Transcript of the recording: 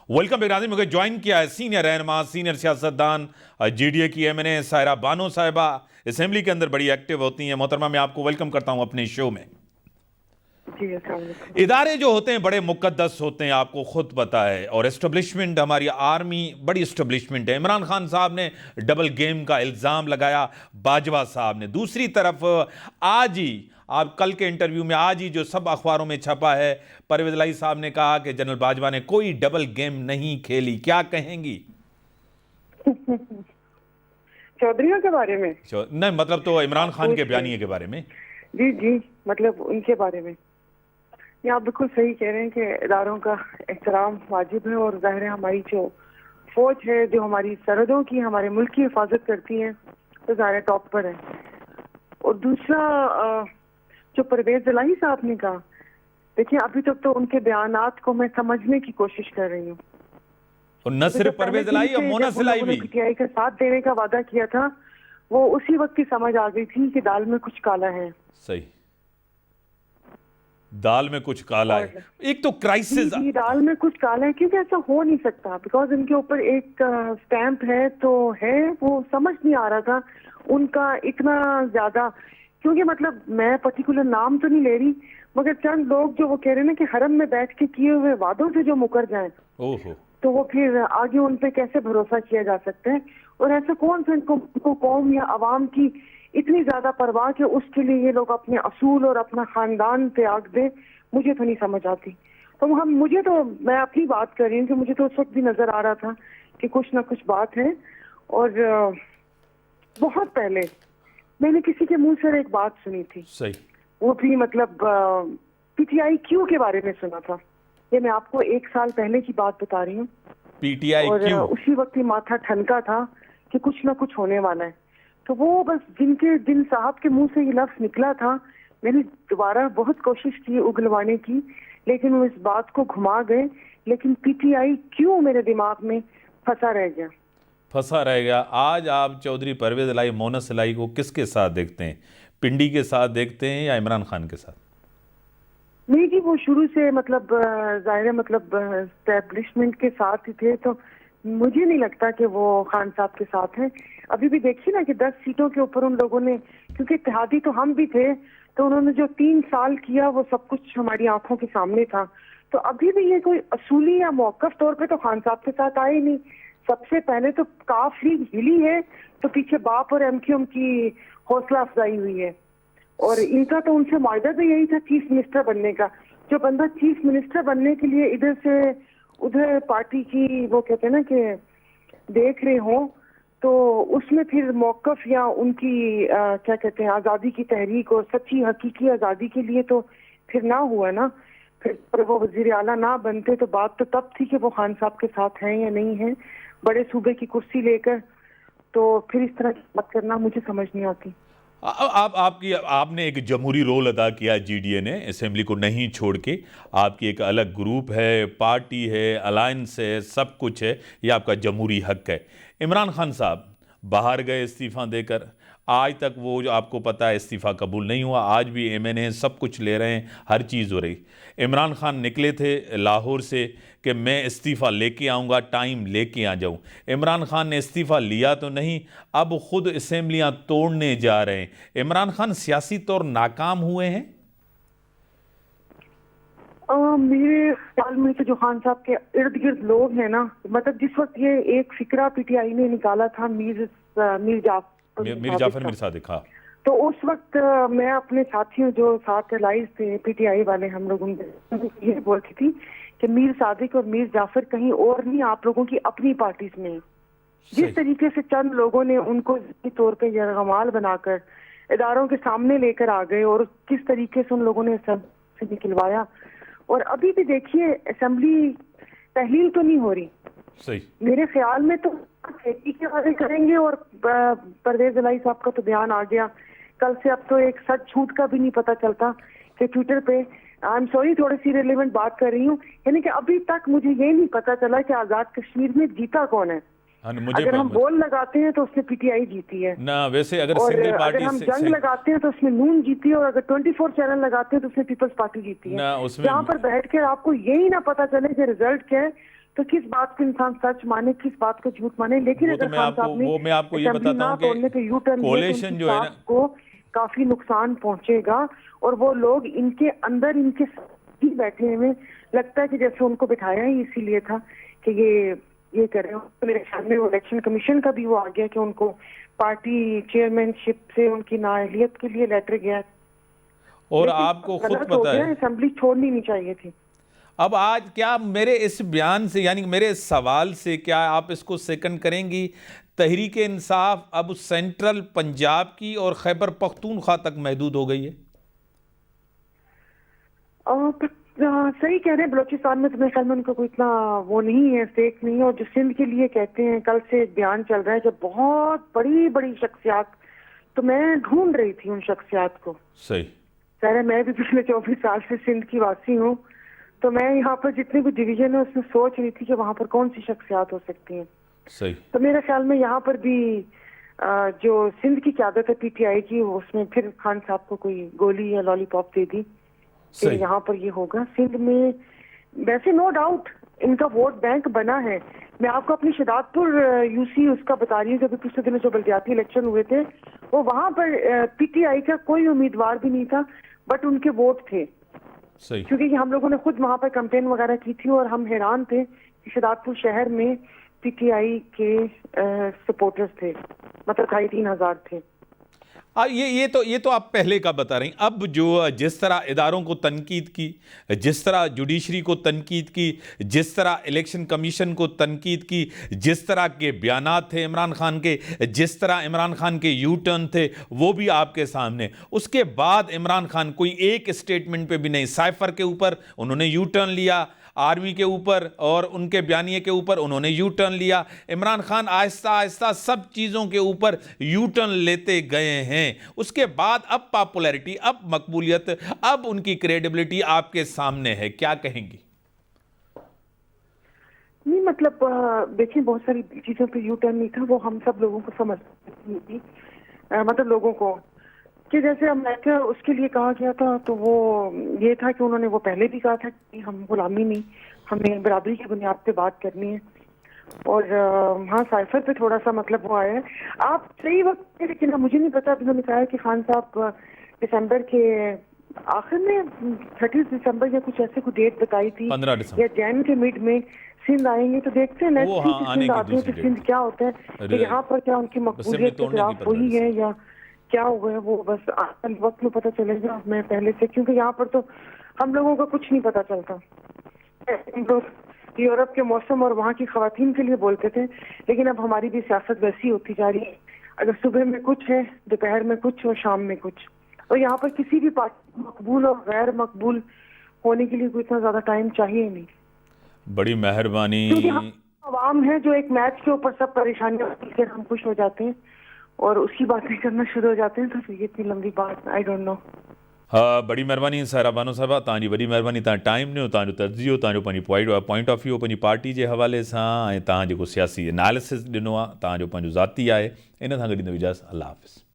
Welcome बिगराजी मुझे join किया है सीनियर रहनुमा सीनियर सियासतदान जीडीए की एमएनए सायरा बानो साहिबा असेंबली के अंदर बड़ी एक्टिव होती हैं। मोहतरमा मैं आपको वेलकम करता हूं अपने शो में। जी अस्सलाम वालेकुम। इदारे जो होते हैं बड़े मुकद्दस होते हैं, आपको खुद पता है, और एस्टेब्लिशमेंट हमारी आर्मी बड़ी एस्टेब्लिशमेंट है। इमरान खान साहब ने डबल गेम का इल्ज़ाम लगाया, बाजवा साहब ने। दूसरी तरफ आज ही आप कल के इंटरव्यू में आज ही जो सब अखबारों में छपा है, परवेज इलाही साहब ने कहा कि जनरल बाजवा ने कोई डबल गेम नहीं खेली। क्या कहेंगी? चौधरियों के बारे में नहीं, मतलब तो इमरान खान के बयानिए के बारे में। जी जी, मतलब उनके बारे में ये आप बिल्कुल सही कह रहे हैं कि इदारों का एहतराम वाजिब है, और जाहिर है हमारी जो फौज है, जो हमारी सरहदों की, हमारे मुल्क की हिफाजत करती है, तो ज़ाहिर टॉप पर है। और दूसरा जो परवेज इलाही साहब ने कहा, देखिए अभी तक तो उनके बयानात को मैं समझने की कोशिश कर रही हूँ। और न सिर्फ परवेज इलाही और मोना सिलाई भी पीटीआई का साथ देने का वादा किया था, वो उसी वक्त की समझ आ गई थी कि दाल में कुछ काला है। सही, दाल में कुछ काला है। एक तो क्राइसिस, दाल में कुछ काला है, क्योंकि ऐसा हो नहीं सकता, बिकॉज इनके ऊपर एक स्टैंप है तो है। वो समझ नहीं आ रहा था उनका इतना ज्यादा, क्योंकि मतलब मैं पर्टिकुलर नाम तो नहीं ले रही, मगर चंद लोग जो वो कह रहे हैं ना कि हरम में बैठ के किए हुए वादों से जो मुकर जाएं, ओहो, तो वो फिर आगे उन पे कैसे भरोसा किया जा सकता है। और ऐसा कौन सा इनको कौम या आवाम की इतनी ज्यादा परवाह कि उसके लिए ये लोग अपने असूल और अपना खानदान त्याग दे, मुझे तो नहीं समझ आती। तो मैं अपनी बात कर रही हूँ कि मुझे तो उस वक्त भी नजर आ रहा था कि कुछ ना कुछ बात है। और बहुत पहले मैंने किसी के मुंह से एक बात सुनी थी, सही, वो भी मतलब पीटीआई क्यू के बारे में सुना था। ये मैं आपको 1 साल पहले की बात बता रही हूँ। पीटीआई और क्यों? उसी वक्त ही माथा ठनका था कि कुछ ना कुछ होने वाला है। तो वो बस जिनके दिन साहब के मुंह से ये लफ्ज निकला था, मैंने दोबारा बहुत कोशिश की उगलवाने की, लेकिन वो इस बात को घुमा गए। लेकिन पीटीआई क्यों मेरे दिमाग में फंसा रह गया। आज आप चौधरी परवेज इलाही, मोनस इलाही को किसके साथ देखते हैं? पिंडी के साथ देखते हैं या इमरान खान के साथ? नहीं जी, वो शुरू से मतलब जाहिर है मतलब एस्टेब्लिशमेंट के साथ ही थे, तो मुझे नहीं लगता कि वो खान साहब के साथ हैं। अभी भी देखिए ना कि 10 सीटों के ऊपर उन लोगों ने, क्योंकि इत्तेहादी तो हम भी थे, तो उन्होंने जो 3 साल किया वो सब कुछ हमारी आंखों के सामने था। तो अभी भी ये कोई असूली या मौकफ तौर पे तो खान साहब के साथ आए ही नहीं। सबसे पहले तो काफी हिली है, तो पीछे बाप और एमक्यूएम की हौसला अफजाई हुई है। और इनका तो उनसे मुआहदा तो यही था चीफ मिनिस्टर बनने का। जो बंदा चीफ मिनिस्टर बनने के लिए इधर से उधर पार्टी की वो कहते हैं ना कि देख रहे हो, तो उसमें फिर मौकफ या उनकी क्या कहते हैं आज़ादी की तहरीक और सच्ची हकीकी आज़ादी के लिए तो फिर ना हुआ ना। फिर वो वजीर आला ना बनते तो बात तो तब थी कि वो खान साहब के साथ हैं या नहीं है, बड़े सूबे की कुर्सी लेकर। तो फिर इस तरह की बात करना मुझे समझ नहीं आती। आपने एक जमहूरी रोल अदा किया जीडीए ने, असेंबली को नहीं छोड़ के। आपकी एक अलग ग्रुप है, पार्टी है, अलायंस है, सब कुछ है, ये आपका जमहूरी हक है। इमरान खान साहब बाहर गए इस्तीफ़ा देकर, आज तक वो जो आपको पता है इस्तीफ़ा कबूल नहीं हुआ। आज भी एमएनए सब कुछ ले रहे हैं, हर चीज़ हो रही। इमरान खान निकले थे लाहौर से कि मैं इस्तीफ़ा लेके आऊँगा, टाइम लेके आ जाऊँ। इमरान खान ने इस्तीफ़ा लिया तो नहीं, अब ख़ुद असेंबलियाँ तोड़ने जा रहे हैं। इमरान खान सियासी तौर नाकाम हुए हैं? मेरे ख्याल में तो जो खान साहब के इर्द गिर्द लोग हैं ना, मतलब जिस वक्त ये एक फिक्रा पीटीआई ने निकाला था मीर जाफर मिर सादिक, हाँ, तो उस वक्त मैं अपने साथियों जो साथ लाइज थे पीटीआई वाले, हम लोगों ने ये बोलती थी कि मीर सादिक और मीर जाफर कहीं और नहीं, आप लोगों की अपनी पार्टीज में। जिस तरीके से चंद लोगों ने उनको तौर पे यरगमाल बनाकर इदारों के सामने लेकर आ गए, और किस तरीके से उन लोगों ने सब से निकलवाया। और अभी भी देखिए असेंबली तहलील तो नहीं हो रही। सही, मेरे ख्याल में तो खेती के बारे करेंगे। और परवेज इलाही साहब का तो बयान आ गया कल से, अब तो एक सच झूठ का भी नहीं पता चलता कि ट्विटर पे, आई एम सॉरी थोड़ी सी रिलेवेंट बात कर रही हूँ, यानी कि अभी तक मुझे ये नहीं पता चला कि आजाद कश्मीर में जीता कौन है। अगर हम बोल लगाते हैं तो उसमें पीटीआई जीती है ना, वैसे अगर और सिंगल पार्टी अगर हम जंग लगाते हैं तो उसमें नून जीती है, और अगर 24 चैनल लगाते हैं तो उसमें पीपल्स पार्टी जीती है। जहाँ पर बैठ कर आपको यही ना पता चले कि रिजल्ट क्या है, तो किस बात को इंसान सच माने, किस बात को झूठ माने। लेकिन वो तो अगर मैं खान आपको साहब ने वो मैं आपको ये असेंबली बताता ना हूँ तोड़ने पे कि यू टर्न लिया तो कोलेशन उनकी जो है ना, पार्टी को काफी नुकसान पहुंचेगा। और वो लोग इनके अंदर इनके साथ ही बैठे हुए, लगता है कि जैसे उनको बिठाया ही इसीलिए था कि ये कर रहे हो। तो मेरे सामने वो इलेक्शन कमीशन का भी वो आ गया कि उनको पार्टी चेयरमैनशिप से उनकी नाअहलियत के लिए लेटर गया। और लेकिन आपको खुद गलत हो पता गया, है असेंबली छोड़नी नहीं चाहिए थी। अब आज क्या मेरे इस बयान से, यानी मेरे इस सवाल से, क्या आप इसको सेकंड करेंगी? तहरीक इंसाफ अब सेंट्रल पंजाब की और खैबर पख्तूनख्वा तक महदूद हो गई है। सही कह रहे हैं, बलोचिस्तान में तो मेरे ख्याल में उनका कोई इतना वो नहीं है, स्टेक नहीं है। और जो सिंध के लिए कहते हैं, कल से एक बयान चल रहा है कि बहुत बड़ी बड़ी शख्सियात, तो मैं ढूंढ रही थी उन शख्सियात को। सही। सर मैं भी पिछले 24 साल से सिंध की वासी हूँ, तो मैं यहाँ पर जितने भी डिवीजन है उसमें सोच रही थी कि वहाँ पर कौन सी शख्सियात हो सकती हैं। सही। तो मेरे ख्याल में यहाँ पर भी जो सिंध की क़यादत है पीटीआई की, उसमें फिर खान साहब को कोई गोली या लॉलीपॉप दे दी कि यहाँ पर ये होगा। सिंध में वैसे नो डाउट इनका वोट बैंक बना है। मैं आपको अपनी शहदादपुर यूसी उसका बता रही हूँ, जब पिछले दिनों जो बल्दियाती इलेक्शन हुए थे, वो वहाँ पर पीटीआई का कोई उम्मीदवार भी नहीं था, बट उनके वोट थे। सही। क्योंकि हम लोगों ने खुद वहाँ पर कैंपेन वगैरह की थी और हम हैरान थे कि शहदादपुर शहर में पीटीआई के सपोर्टर्स थे, मतलब 2,500 थे। ये तो आप पहले का बता रही। अब जो जिस तरह इदारों को तनकीद की, जिस तरह जुडिशरी को तनकीद की, जिस तरह इलेक्शन कमीशन को तनकीद की, जिस तरह के बयानात थे इमरान खान के, जिस तरह इमरान खान के यू टर्न थे, वो भी आपके सामने। उसके बाद इमरान खान कोई एक स्टेटमेंट पे भी नहीं, साइफर के ऊपर उन्होंने यू टर्न लिया, आर्मी के ऊपर और उनके बयानिए के ऊपर उन्होंने यू टर्न लिया। इमरान खान आहिस्ता आहिस्ता सब चीज़ों के ऊपर यू टर्न लेते गए हैं। उसके बाद अब पॉपुलैरिटी, अब मकबूलियत, अब उनकी क्रेडिबिलिटी आपके सामने है। क्या कहेंगी? नहीं मतलब देखिए, बहुत सारी चीज़ों पे यू टर्न नहीं था, वो हम सब लोगों को समझ थी, मतलब लोगों को कि जैसे अमेरिका उसके लिए कहा गया था, तो वो ये था कि उन्होंने वो पहले भी कहा था कि हम गुलामी नहीं, हमें बराबरी की बुनियाद पे बात करनी है। और हाँ, साइफर पे थोड़ा सा मतलब वो आया है। आप सही वक्त पे, लेकिन मुझे नहीं पता, उन्होंने कहा है कि खान साहब दिसंबर के आखिर में 30 दिसंबर या कुछ ऐसे कोई डेट बताई थी, 15 दिसंबर या जैन के मिड में सिंध आएंगे। तो देखते हैं नेक्स्ट हाँ, आने सिंध की आते हैं तो दूसरी सिंध डेट। क्या होता है, कि यहाँ पर क्या उनकी मकबूलियत के खिलाफ हुई है या क्या हुआ है, वो बस आने वक्त में पता चलेगा। मैं पहले से, क्योंकि यहाँ पर तो हम लोगों को कुछ नहीं पता चलता। तो यूरोप के मौसम और वहाँ की खवातीन के लिए बोलते थे, लेकिन अब हमारी भी सियासत वैसी होती जा रही है। अगर सुबह में कुछ है, दोपहर में कुछ और शाम में कुछ। और यहाँ पर किसी भी पार्टी मकबूल और गैर मकबूल होने के लिए कोई इतना ज्यादा टाइम चाहिए नहीं। बड़ी मेहरबानी। क्योंकि हम आवाम है जो एक मैच के ऊपर सब परेशानियां लेकर हम खुश हो जाते हैं और उसकी बातें करना शुरू हो जाते हैं, तो फिर इतनी लंबी बात, आई डोंट नो। हाँ, बड़ी मेहरबानी सारा बानो साहबा, तव्हांजी वॾी मेहरबानी। तव्हां टाइम ॾिनो, तव्हांजो तजियो, तव्हांजो पंहिंजी पॉइंट ऑफ व्यू पंहिंजी पार्टी जे हवाले सां, ऐं तव्हां जेको सियासी एनालिसिस ॾिनो आहे तव्हांजो पंहिंजो ज़ाती आहे। इन सां गॾु इजाज़त, अल्लाह हाफ़िज़।